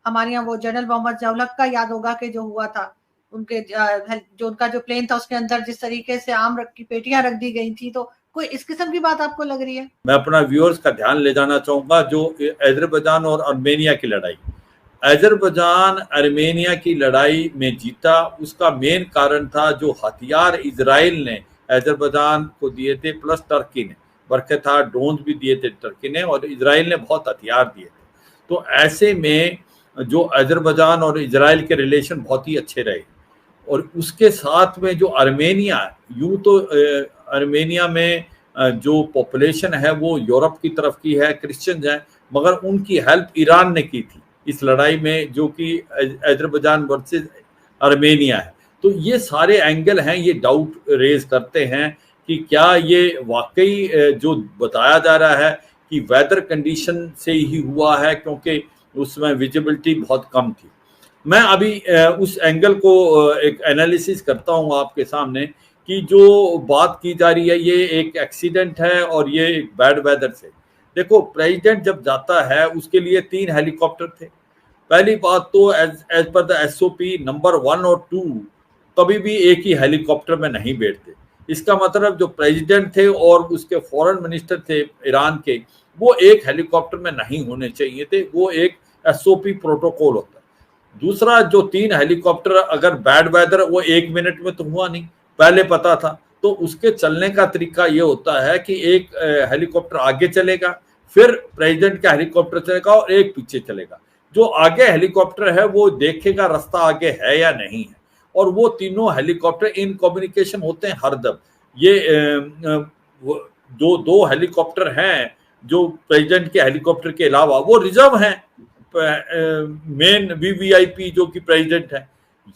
हमारे यहाँ वो जनरल मोहम्मद जवलक का याद होगा कि जो हुआ था, उनके जो उनका जो प्लेन था उसके अंदर जिस तरीके से आम की पेटियां रख दी गई थी, तो कोई इस किस्म की बात आपको लग रही है? मैं अपना व्यूअर्स का ध्यान ले जाना चाहूंगा, जो अजरबैजान और आर्मेनिया की लड़ाई, अजरबैजान आर्मेनिया की लड़ाई में जीता, उसका मेन कारण था जो हथियार इजराइल ने अजरबैजान को दिए थे, प्लस टर्की ने बरकता ड्रोन भी दिए थे टर्की ने, और इजराइल ने बहुत हथियार दिए थे। तो ऐसे में जो अजरबैजान और इजराइल के रिलेशन बहुत ही अच्छे रहे, और उसके साथ में जो आर्मेनिया, यूं तो आर्मेनिया में जो पॉपुलेशन है वो यूरोप की तरफ की है, क्रिश्चियन है, मगर उनकी हेल्प ईरान ने की थी इस लड़ाई में, जो कि अजरबैजान वर्सेस आर्मेनिया है। तो ये सारे एंगल हैं, ये डाउट रेज करते हैं कि क्या ये वाकई जो बताया जा रहा है कि वेदर कंडीशन से ही हुआ है, क्योंकि उसमें विजिबिलिटी बहुत कम थी। मैं अभी उस एंगल को एक एनालिसिस करता हूं आपके सामने कि जो बात की जा रही है ये एक एक्सीडेंट है और ये एक बैड वेदर से। देखो, प्रेसिडेंट जब जाता है उसके लिए 3 हेलीकॉप्टर थे। पहली बात तो as per the SOP number 1 और 2 कभी भी एक ही हेलीकॉप्टर में नहीं बैठते। इसका मतलब जो प्रेसिडेंट थे और उसके फॉरेन मिनिस्टर थे ईरान के, वो एक हेलीकॉप्टर में नहीं होने चाहिए थे, वो एक एसओपी प्रोटोकॉल होता है। दूसरा, जो 3 हेलीकॉप्टर, अगर बैड वेदर वो 1 मिनट में तो हुआ नहीं, पहले पता था, तो उसके चलने का तरीका ये होता है कि एक हेलीकॉप्टर आगे चलेगा, फिर प्रेसिडेंट का हेलीकॉप्टर चलेगा और एक पीछे चलेगा। जो आगे हेलीकॉप्टर है वो देखेगा रास्ता आगे है या नहीं है, और वो तीनों हेलीकॉप्टर इन कम्युनिकेशन होते हैं हरदम। ये जो 2 हेलीकॉप्टर हैं जो प्रेसिडेंट के हेलीकॉप्टर के अलावा, वो रिजर्व हैं, मेन वीवीआईपी जो कि प्रेसिडेंट है।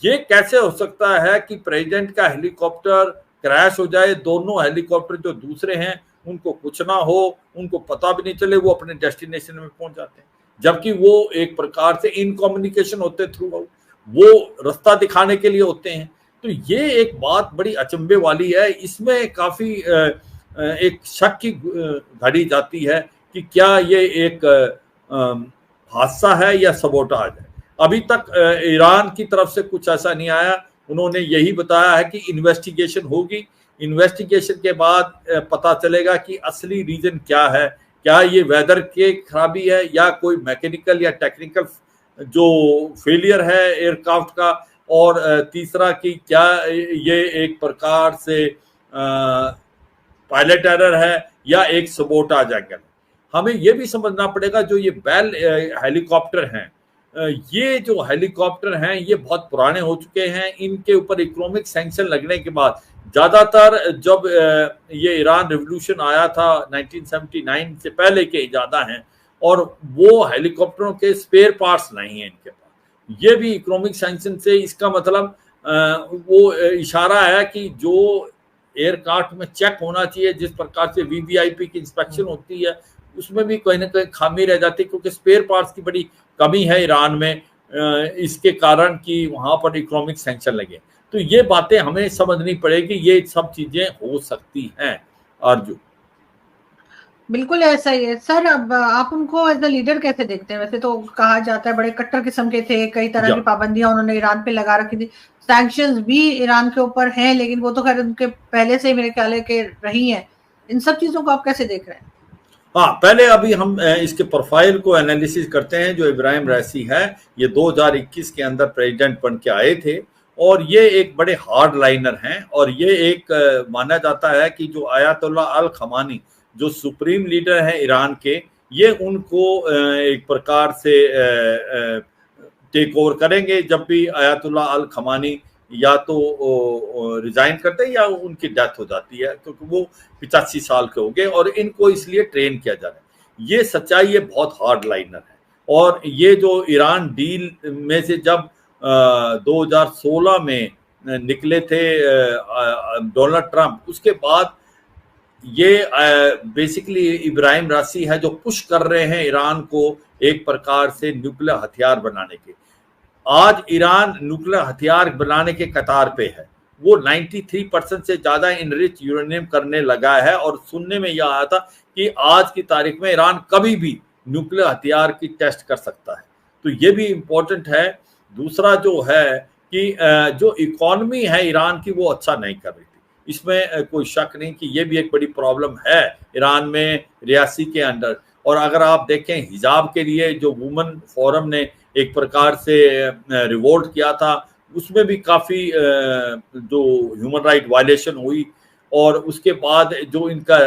ये कैसे हो सकता है कि प्रेसिडेंट का हेलीकॉप्टर क्रैश हो जाए, दोनों हेलीकॉप्टर जो दूसरे हैं उनको कुछ ना हो, उनको पता भी नहीं चले, वो अपने डेस्टिनेशन में पहुंच जाते हैं, जबकि वो एक प्रकार से इन कम्युनिकेशन होते थ्रू आउट, वो रास्ता दिखाने के लिए होते हैं। तो ये एक बात बड़ी अचंभे वाली है, इसमें काफी एक शक की घड़ी जाती है कि क्या ये एक हादसा है या सबोटाज है। अभी तक ईरान की तरफ से कुछ ऐसा नहीं आया, उन्होंने यही बताया है कि इन्वेस्टिगेशन होगी, इन्वेस्टिगेशन के बाद पता चलेगा कि असली रीजन क्या है, क्या ये वेदर के खराबी है या कोई मैकेनिकल या टेक्निकल जो फेलियर है एयरक्राफ्ट का, और तीसरा कि क्या ये एक प्रकार से पायलट एरर है या एक सबोटाज एंगल। हमें ये भी समझना पड़ेगा जो ये बेल हेलीकॉप्टर हैं, ये जो हेलीकॉप्टर हैं ये बहुत पुराने हो चुके हैं, इनके ऊपर इकोनॉमिक सैंक्शन लगने के बाद ज्यादातर, जब ये ईरान रिवॉल्यूशन आया था 1979 से पहले के ज्यादा हैं, और वो हेलीकॉप्टरों के स्पेयर पार्ट्स नहीं है इनके पास। ये भी इकोनॉमिक सैंक्शन से, इसका मतलब वो इशारा है कि जो एयरक्राफ्ट में चेक होना चाहिए, जिस प्रकार से वीवीआईपी की इंस्पेक्शन होती है, उसमें भी कहीं ना कहीं खामी रह जाती है, क्योंकि स्पेयर पार्ट्स की बड़ी कमी है ईरान में, इसके कारण कि वहां पर इकोनॉमिक सैंक्शन लगे। तो ये बातें हमें समझनी पड़ेगी, ये सब चीजें हो सकती हैं। अर्जुन, बिल्कुल ऐसा ही है सर। अब आप उनको एज अ लीडर कैसे देखते हैं? वैसे तो कहा जाता है बड़े कट्टर किस्म के थे, कई तरह की पाबंदियां उन्होंने ईरान पे लगा रखी थी, सैंक्शंस भी ईरान के ऊपर हैं, लेकिन वो तो खैर उनके पहले से मेरे ख्याल है कि रही हैं। इन सब चीजों को आप कैसे देख रहे हैं? हाँ, पहले अभी हम इसके प्रोफाइल को एनालिसिस करते हैं। जो इब्राहिम रईसी है, ये 2021 के अंदर प्रेसिडेंट बन के आए थे, और ये एक बड़े हार्ड लाइनर हैं, और ये एक माना जाता है कि जो आयतुल्ला अल खमानी जो सुप्रीम लीडर है ईरान के, ये उनको एक प्रकार से टेक ओवर करेंगे जब भी आयतुल्ला अल खमानी या तो रिजाइन करते हैं या उनकी डेथ हो जाती है, क्योंकि वो 85 साल के हो गए और इनको इसलिए ट्रेन किया जा रहा है। ये सच्चाई, ये बहुत हार्ड लाइनर है। और ये जो ईरान डील में से जब 2016 में निकले थे डोनाल्ड ट्रंप, उसके बाद ये बेसिकली इब्राहिम रईसी है जो पुश कर रहे हैं ईरान को एक प्रकार से न्यूक्लियर हथियार बनाने के। आज ईरान न्यूक्लियर हथियार बनाने के कतार पे है, वो 93% से ज्यादा इनरिच यूरेनियम करने लगा है, और सुनने में यह आया था कि आज की तारीख में ईरान कभी भी न्यूक्लियर हथियार की टेस्ट कर सकता है। तो ये भी इम्पोर्टेंट है। दूसरा जो है कि जो इकॉनमी है ईरान की वो अच्छा नहीं कर रही थी, इसमें कोई शक नहीं कि ये भी एक बड़ी प्रॉब्लम है ईरान में रियासी के अंडर। और अगर आप देखें हिजाब के लिए जो वुमेन फोरम ने एक प्रकार से रिवोल्ट किया था, उसमें भी काफ़ी जो ह्यूमन राइट वायलेशन हुई। और उसके बाद जो इनका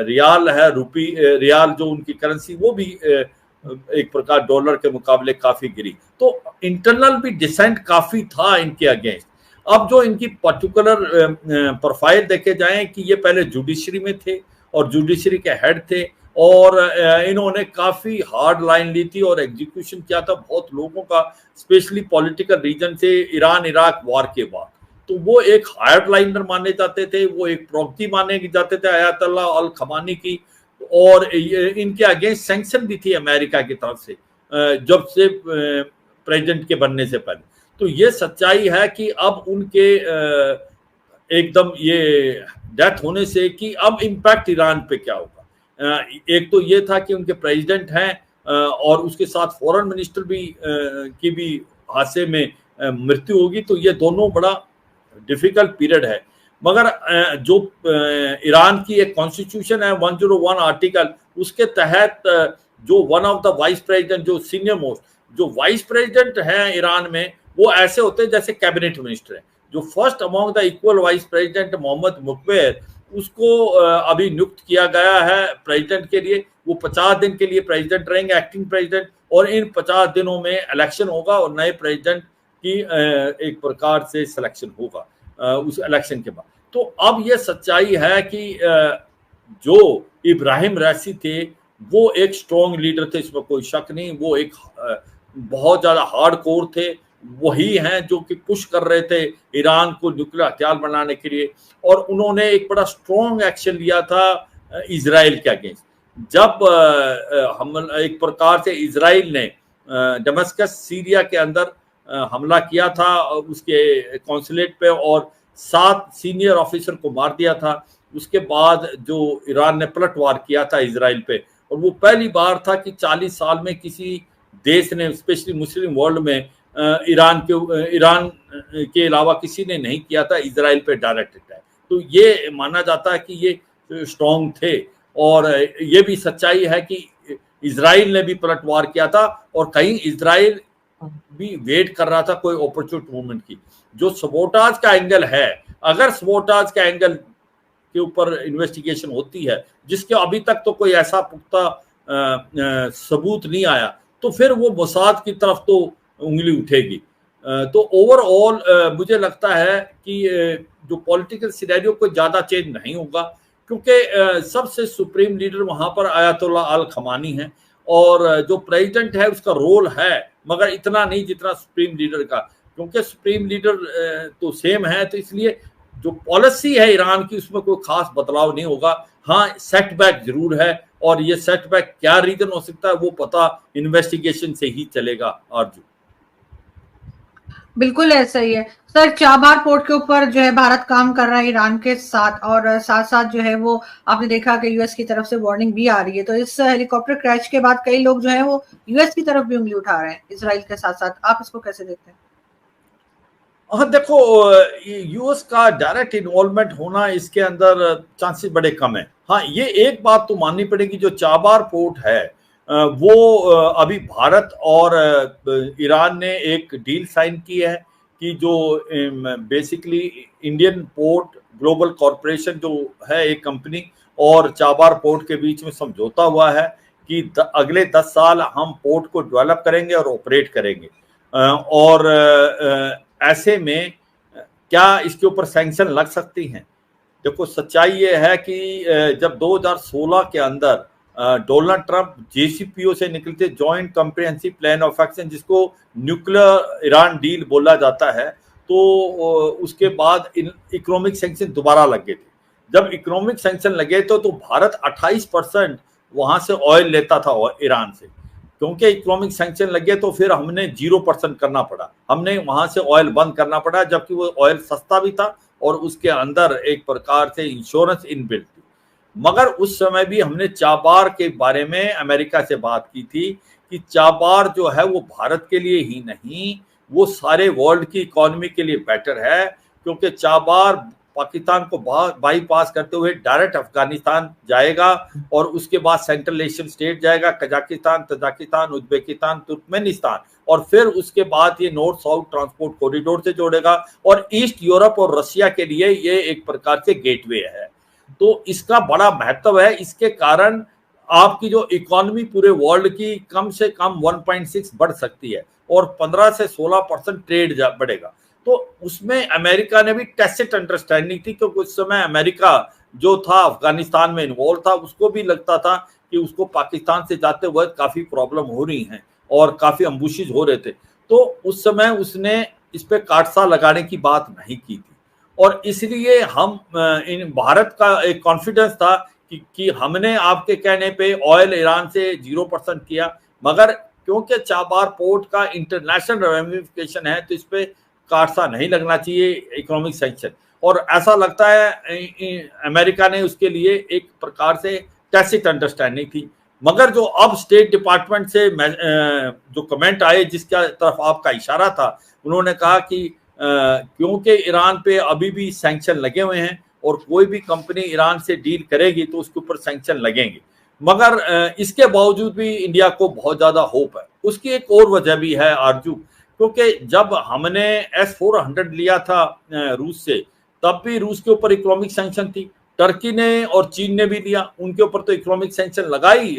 रियाल है, रूपी रियाल जो उनकी करेंसी, वो भी एक प्रकार डॉलर के मुकाबले काफ़ी गिरी। तो इंटरनल भी डिसेंट काफ़ी था इनके अगेंस्ट। अब जो इनकी पर्टिकुलर प्रोफाइल देखे जाएं कि ये पहले जुडिशरी में थे और जुडिशरी के हेड थे, और इन्होंने काफ़ी हार्ड लाइन ली थी और एग्जीक्यूशन किया था बहुत लोगों का, स्पेशली पॉलिटिकल रीजन से ईरान इराक वॉर के बाद। तो वो एक हार्ड लाइनर माने जाते थे, वो एक प्रॉक्सी माने जाते थे अयातुल्लाह अल खमानी की। और इनके अगेंस्ट सैंक्शन भी थी अमेरिका की तरफ से जब से प्रेसिडेंट के बनने से पहले। तो ये सच्चाई है कि अब उनके एकदम ये डेथ होने से कि अब इम्पैक्ट ईरान पे क्या होगा। एक तो ये था कि उनके प्रेसिडेंट हैं और उसके साथ फॉरेन मिनिस्टर भी की भी हादसे में मृत्यु होगी, तो ये दोनों बड़ा डिफिकल्ट पीरियड है। मगर जो ईरान की एक कॉन्स्टिट्यूशन है 101 आर्टिकल, उसके तहत जो one of the vice president, जो सीनियर मोस्ट जो वाइस प्रेसिडेंट हैं ईरान में, वो ऐसे होते हैं जैसे कैबिनेट मिनिस्टर हैं। जो first among the equal vice president Mohammad Mokhber, उसको अभी नियुक्त किया गया है प्रेसिडेंट के लिए। वो 50 दिन के लिए प्रेसिडेंट रहेंगे, एक्टिंग प्रेसिडेंट, और इन 50 दिनों में इलेक्शन होगा और नए प्रेसिडेंट की एक प्रकार से सिलेक्शन होगा उस इलेक्शन के बाद। तो अब ये सच्चाई है कि जो इब्राहिम रईसी थे वो एक स्ट्रॉन्ग लीडर थे, इसमें कोई शक नहीं। वो एक बहुत ज़्यादा हार्ड कोर थे, वही हैं जो कि पुश कर रहे थे ईरान को न्यूक्लियर हथियार बनाने के लिए। और उन्होंने एक बड़ा स्ट्रॉन्ग एक्शन लिया था इजराइल के अगेंस्ट। जब हम एक प्रकार से इजराइल ने दमस्कस सीरिया के अंदर हमला किया था उसके कौंसलेट पे और 7 सीनियर ऑफिसर को मार दिया था, उसके बाद जो ईरान ने पलटवार किया था इजराइल पे। और वो पहली बार था कि 40 साल में किसी देश ने, स्पेशली मुस्लिम वर्ल्ड में, ईरान के अलावा किसी ने नहीं किया था इजराइल पे डायरेक्ट अटैक। तो ये माना जाता है कि ये स्ट्रॉन्ग थे। और ये भी सच्चाई है कि इजराइल ने भी पलटवार किया था और कहीं इजराइल भी वेट कर रहा था कोई अपॉर्चुनिटी मूवमेंट की। जो सबोटाज का एंगल है, अगर सबोटाज का एंगल के ऊपर इन्वेस्टिगेशन होती है, जिसके अभी तक तो कोई ऐसा पुख्ता सबूत नहीं आया, तो फिर वो मोसाद की तरफ तो उंगली उठेगी। तो ओवरऑल मुझे लगता है कि जो पॉलिटिकल सिनेरियो कोई ज़्यादा चेंज नहीं होगा, क्योंकि सबसे सुप्रीम लीडर वहाँ पर अयातुल्लाह अल खमानी है और जो प्रेसिडेंट है उसका रोल है, मगर इतना नहीं जितना सुप्रीम लीडर का, क्योंकि सुप्रीम लीडर तो सेम है। तो इसलिए जो पॉलिसी है ईरान की उसमें कोई खास बदलाव नहीं होगा। हाँ, सेटबैक जरूर है, और ये सेटबैक क्या रीजन हो सकता है वो पता इन्वेस्टिगेशन से ही चलेगा। आरजू, बिल्कुल ऐसा ही है सर। चाबहार पोर्ट के ऊपर जो है भारत काम कर रहा है ईरान के साथ, और साथ साथ जो है वो आपने देखा कि यूएस की तरफ से वार्निंग भी आ रही है। तो इस हेलीकॉप्टर क्रैश के बाद कई लोग जो है वो यूएस की तरफ भी उंगली उठा रहे हैं इजराइल के साथ साथ। आप इसको कैसे देखते हैं? हाँ देखो, यूएस का डायरेक्ट इन्वॉल्वमेंट होना इसके अंदर चांसेस बड़े कम है। हाँ, ये एक बात तो माननी पड़ेगी, जो चाबार पोर्ट है वो अभी भारत और ईरान ने एक डील साइन की है कि जो basically Indian port global corporation जो है एक कंपनी और चाबार पोर्ट के बीच में समझौता हुआ है कि अगले 10 साल हम पोर्ट को डेवलप करेंगे और ऑपरेट करेंगे। और ऐसे में क्या इसके ऊपर सैंक्शन लग सकती हैं? देखो, सच्चाई ये है कि जब 2016 के अंदर डोनाल्ड ट्रंप JCPO से निकलते, joint comprehensive plan of action, जिसको न्यूक्लियर ईरान डील बोला जाता है, तो उसके बाद इकोनॉमिक सैंक्शन दोबारा लग गए थे। जब इकोनॉमिक सैंक्शन लगे तो भारत 28% वहां से ऑयल लेता था ईरान से। क्योंकि इकोनॉमिक सैंक्शन लगे तो फिर हमने 0% करना पड़ा, हमने वहां से ऑयल बंद करना पड़ा, जबकि वो ऑयल सस्ता भी था और उसके अंदर एक प्रकार से इंश्योरेंस इनबिल्ट थी। मगर उस समय भी हमने चाबार के बारे में अमेरिका से बात की थी कि चाबार जो है वो भारत के लिए ही नहीं, वो सारे वर्ल्ड की इकोनॉमी के लिए बेटर है, क्योंकि चाबार पाकिस्तान को बाईपास करते हुए डायरेक्ट अफगानिस्तान जाएगा और उसके बाद सेंट्रल एशियन स्टेट जाएगा, कजाकिस्तान, तजाकिस्तान, उज्बेकिस्तान, तुर्कमेनिस्तान, और फिर उसके बाद ये नॉर्थ साउथ ट्रांसपोर्ट कॉरिडोर से जोड़ेगा और ईस्ट यूरोप और रशिया के लिए ये एक प्रकार से गेटवे है। तो इसका बड़ा महत्व है। इसके कारण आपकी जो इकोनॉमी पूरे वर्ल्ड की कम से कम 1.6 बढ़ सकती है और 15 से 16% ट्रेड बढ़ेगा। तो उसमें अमेरिका ने भी टैसिट अंडरस्टैंडिंग थी, क्योंकि उस समय अमेरिका जो था अफगानिस्तान में इन्वॉल्व था, उसको भी लगता था कि उसको पाकिस्तान से जाते वक्त काफी प्रॉब्लम हो रही हैं और काफी अम्बुशेस हो रहे थे। तो उस समय उसने इस पे काटसा लगाने की बात नहीं की थी और इसलिए हम इन भारत का एक कॉन्फिडेंस था कि हमने आपके कहने पे ऑयल ईरान से 0% किया, मगर क्योंकि चाबार पोर्ट का इंटरनेशनल रेमिफिकेशन है तो इस पे काटसा नहीं लगना चाहिए, इकोनॉमिक सैंक्शन। और ऐसा लगता है अमेरिका ने उसके लिए एक प्रकार से टैसिट अंडरस्टैंडिंग थी। मगर जो अब स्टेट डिपार्टमेंट से जो कमेंट आए जिसका तरफ आपका इशारा था, उन्होंने कहा कि क्योंकि ईरान पे अभी भी सैंक्शन लगे हुए हैं और कोई भी कंपनी ईरान से डील करेगी तो उसके ऊपर सैंक्शन लगेंगे, मगर इसके बावजूद भी इंडिया को बहुत ज्यादा होप है। उसकी एक और वजह भी है आरजू, क्योंकि जब हमने S-400 लिया था रूस से, तब भी रूस के ऊपर इकोनॉमिक सैंक्शन थी। टर्की ने और चीन ने भी लिया, उनके ऊपर तो इकोनॉमिक सैंक्शन लगाई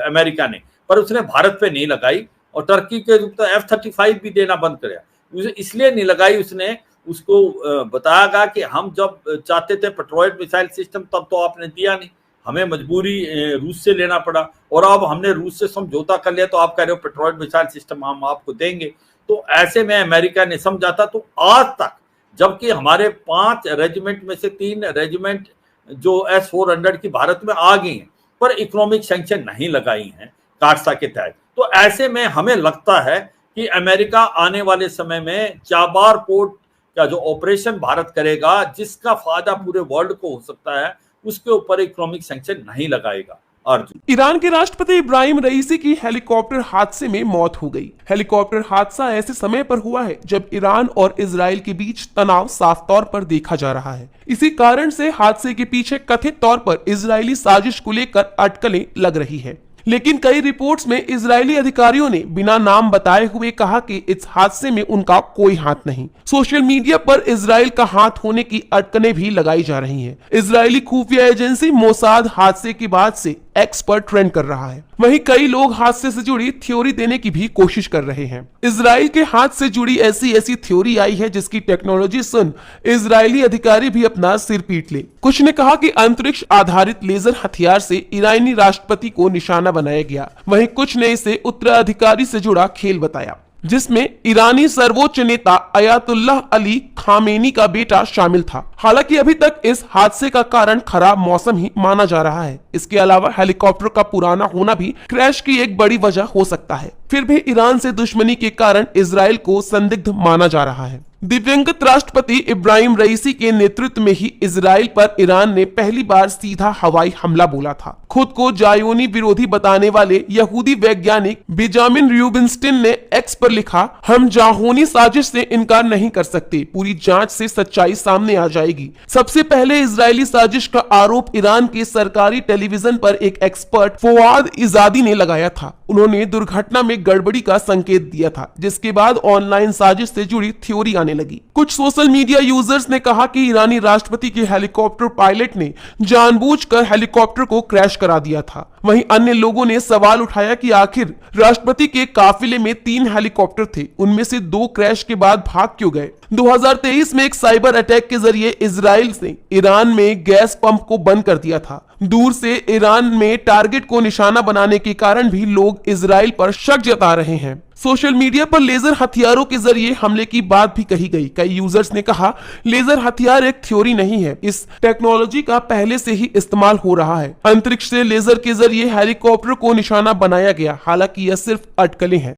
अमेरिका ने, पर उसने भारत पे नहीं लगाई और टर्की के ऊपर F-35 भी देना बंद कर दिया। इसलिए नहीं लगाई, उसने उसको बताया गया कि हम जब चाहते थे पेट्रोइड मिसाइल सिस्टम तब तो आपने दिया नहीं, हमें मजबूरी रूस से लेना पड़ा और अब हमने रूस से समझौता कर लिया तो आप कह रहे हो पेट्रोइड मिसाइल सिस्टम हम आपको देंगे। तो ऐसे में अमेरिका ने समझा था। तो आज तक जबकि हमारे 5 रेजिमेंट में से 3 रेजिमेंट जो S-400 की भारत में आ गई हैं, पर इकोनॉमिक सैंक्शन नहीं लगाई हैं काटसा के तहत। तो ऐसे में हमें लगता है कि अमेरिका आने वाले समय में चाबार पोर्ट का जो ऑपरेशन भारत करेगा, जिसका फायदा पूरे वर्ल्ड को हो सकता है, उसके ऊपर इकोनॉमिक सैंक्शन नहीं लगाएगा। अर्जुन, ईरान के राष्ट्रपति इब्राहिम रईसी की हेलीकॉप्टर हादसे में मौत हो गई। हेलीकॉप्टर हादसा ऐसे समय पर हुआ है जब ईरान और इजराइल के बीच तनाव साफ तौर पर देखा जा रहा है। इसी कारण से हादसे के पीछे कथित तौर पर इजरायली साजिश को लेकर अटकलें लग रही है, लेकिन कई रिपोर्ट्स में इजरायली अधिकारियों ने बिना नाम बताए हुए कहा कि इस हादसे में उनका कोई हाथ नहीं। सोशल मीडिया पर इजराइल का हाथ होने की अटकलें भी लगाई जा रही हैं। इजरायली खुफिया एजेंसी मोसाद हादसे के बाद से एक्स पर ट्रेंड कर रहा है। वहीं कई लोग हादसे से जुड़ी थ्योरी देने की भी कोशिश कर रहे हैं। इजराइल के हाथ से जुड़ी ऐसी थ्योरी आई है जिसकी टेक्नोलॉजी सुन इजरायली अधिकारी भी अपना सिर पीट ले। कुछ ने कहा कि अंतरिक्ष आधारित लेजर हथियार से ईरानी राष्ट्रपति को निशाना बनाया गया। वहीं कुछ ने इसे उत्तराधिकारी से जुड़ा खेल बताया, जिसमें ईरानी सर्वोच्च नेता अयातुल्लाह अली खामेनी का बेटा शामिल था। हालांकि अभी तक इस हादसे का कारण खराब मौसम ही माना जा रहा है। इसके अलावा हेलीकॉप्टर का पुराना होना भी क्रैश की एक बड़ी वजह हो सकता है। फिर भी ईरान से दुश्मनी के कारण इजराइल को संदिग्ध माना जा रहा है। दिवंगत राष्ट्रपति इब्राहिम रईसी के नेतृत्व में ही इजराइल पर ईरान ने पहली बार सीधा हवाई हमला बोला था। खुद को जायोनी विरोधी बताने वाले यहूदी वैज्ञानिक बेंजामिन रूबिनस्टीन ने एक्स पर लिखा, हम जाहोनी साजिश से इनकार नहीं कर सकते, पूरी जांच से सच्चाई सामने आ जाएगी। सबसे पहले इजरायली साजिश का आरोप ईरान के सरकारी टेलीविजन पर एक एक्सपर्ट फवाद इजादी ने लगाया था। उन्होंने दुर्घटना में गड़बड़ी का संकेत दिया था, जिसके बाद ऑनलाइन साजिश से जुड़ी थ्योरी आने लगी। कुछ सोशल मीडिया यूजर्स ने कहा कि ईरानी राष्ट्रपति के हेलीकॉप्टर पायलट ने जानबूझकर हेलीकॉप्टर को क्रैश करा दिया था। वहीं अन्य लोगों ने सवाल उठाया कि आखिर राष्ट्रपति के काफिले में 3 हेलीकॉप्टर थे, उनमें से 2 क्रैश के बाद भाग क्यों गए। 2023 में एक साइबर अटैक के जरिए इजराइल ने ईरान में गैस पंप को बंद कर दिया था। दूर से ईरान में टारगेट को निशाना बनाने के कारण भी लोग इजराइल पर शक जता रहे हैं। सोशल मीडिया पर लेजर हथियारों के जरिए हमले की बात भी कही गई। कई यूजर्स ने कहा, लेजर हथियार एक थ्योरी नहीं है, इस टेक्नोलॉजी का पहले से ही इस्तेमाल हो रहा है। अंतरिक्ष से लेजर के जरिए हेलीकॉप्टर को निशाना बनाया गया। हालांकि यह सिर्फ अटकलें हैं।